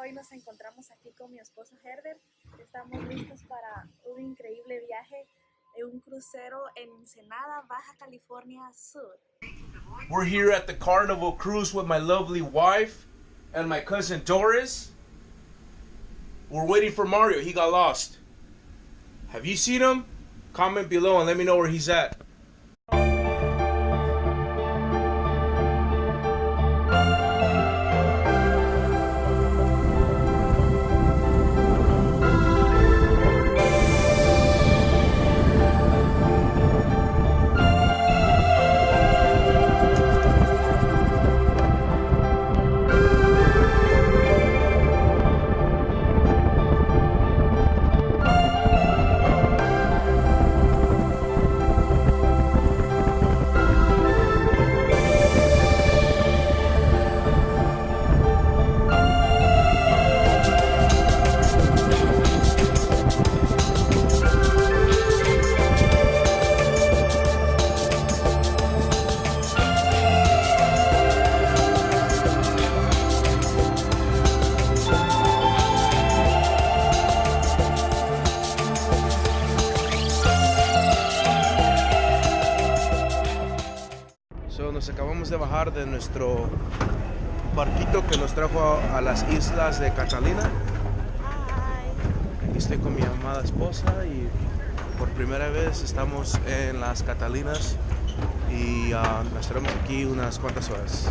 hoy nos encontramos aquí con mi esposo Herbert. Estamos listos para un increíble viaje en un crucero en Ensenada, Baja California Sur. We're here at the Carnival cruise with my lovely wife and my cousin Doris. We're waiting for Mario. He got lost. Have you seen him? Comment below and let me know where he's at. Nos acabamos de bajar de nuestro barquito que nos trajo a las islas de Catalina. Aquí estoy con mi amada esposa y por primera vez estamos en las Catalinas y nos estaremos aquí unas cuantas horas.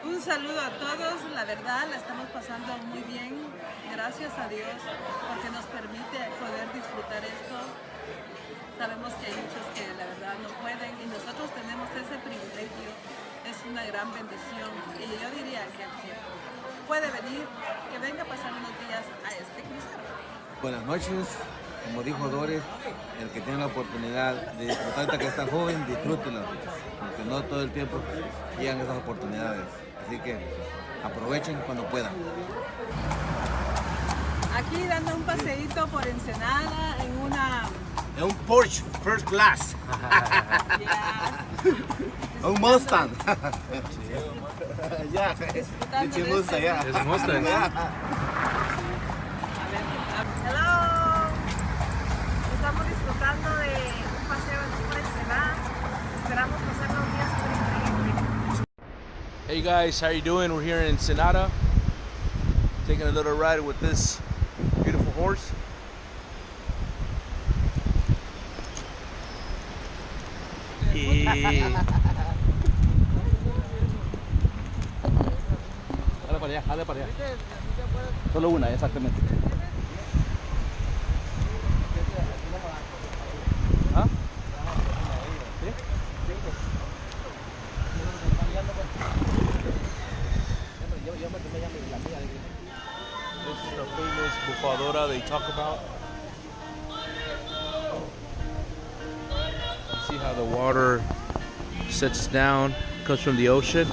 Un saludo a todos, la verdad la estamos pasando muy bien, gracias a Dios porque nos permite poder disfrutar esto. Sabemos que hay muchos que la verdad no pueden y nosotros tenemos ese privilegio, es una gran bendición y yo diría que el que puede venir, que venga a pasar unos días a este crucero. Buenas noches, como dijo Doris, el que tiene la oportunidad de disfrutar de que está joven, disfrútela, porque no todo el tiempo llegan esas oportunidades. Así que aprovechen cuando puedan. Aquí dando un paseíto por Ensenada en un Porsche First Class. Un Mustang. Ya, es un Mustang, ya. Es un Mustang. Hello. Estamos disfrutando de un paseo por Ensenada. Esperamos pasar los días súper increíbles. Hey guys, how you doing? We're here in Ensenada, taking a little ride with this beautiful horse. Dale para allá. Solo una, exactamente. ¿Ah? ¿Sí? This is the famous bufadora they talk about. See how the water sits down, comes from the ocean.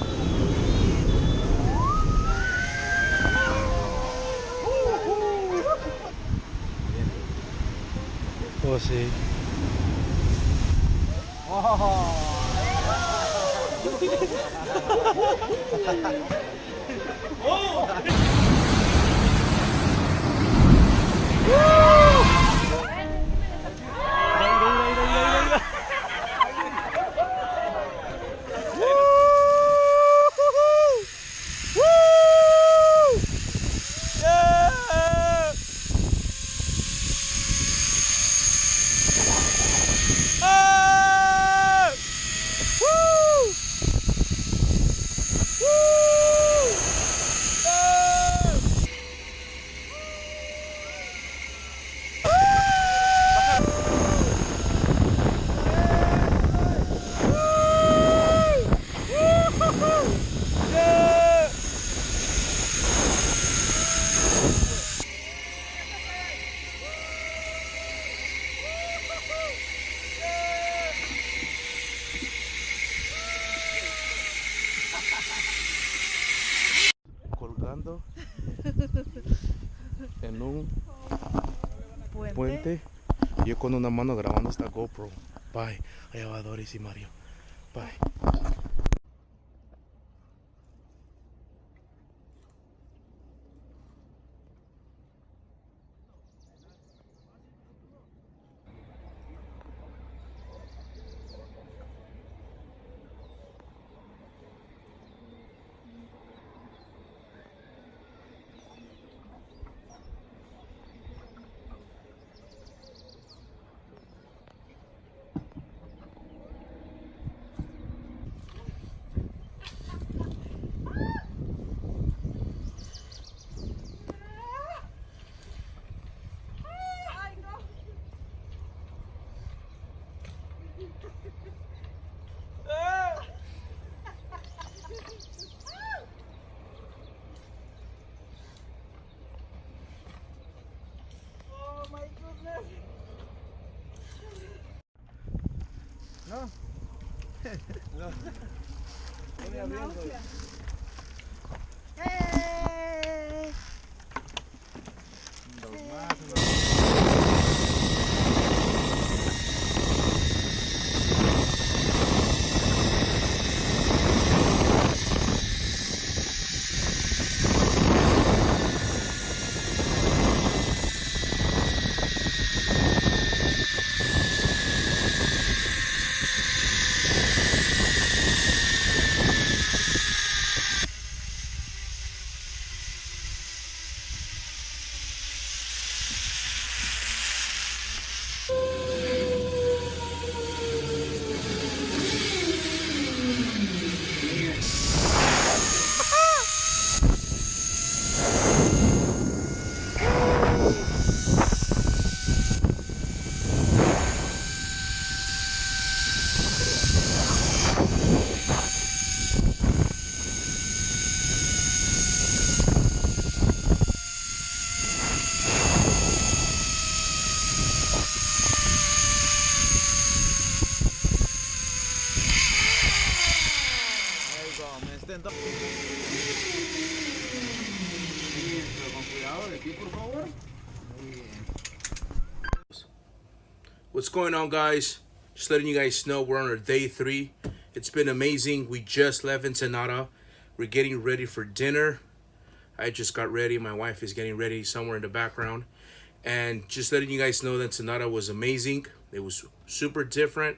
Oh, sí. Colgando en un puente. Yo con una mano grabando esta GoPro. Bye. Allá va Doris y Mario. Bye. What's going on, guys? Just letting you guys know we're on our day 3. It's been amazing. We just left Ensenada. We're getting ready for dinner. I just got ready. My wife is getting ready somewhere in the background. And just letting you guys know that Ensenada was amazing. It was super different.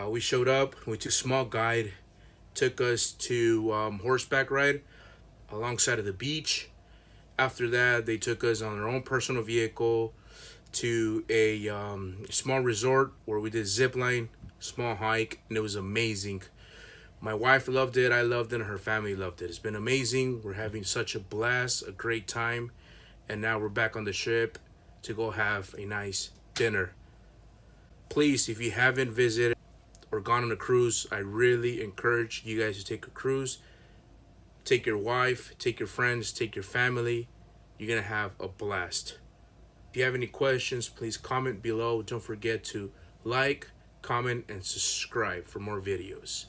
We showed up. We took a small guide. Took us to horseback ride alongside of the beach. After that, they took us on our own personal vehicle to a small resort where we did zip line, small hike, and it was amazing. My wife loved it, I loved it, and her family loved it. It's been amazing. We're having such a blast, a great time, and now we're back on the ship to go have a nice dinner. Please, if you haven't visited or gone on a cruise, I really encourage you guys to take a cruise. Take your wife, take your friends, take your family. You're gonna have a blast. If you have any questions, please comment below. Don't forget to like, comment, and subscribe for more videos.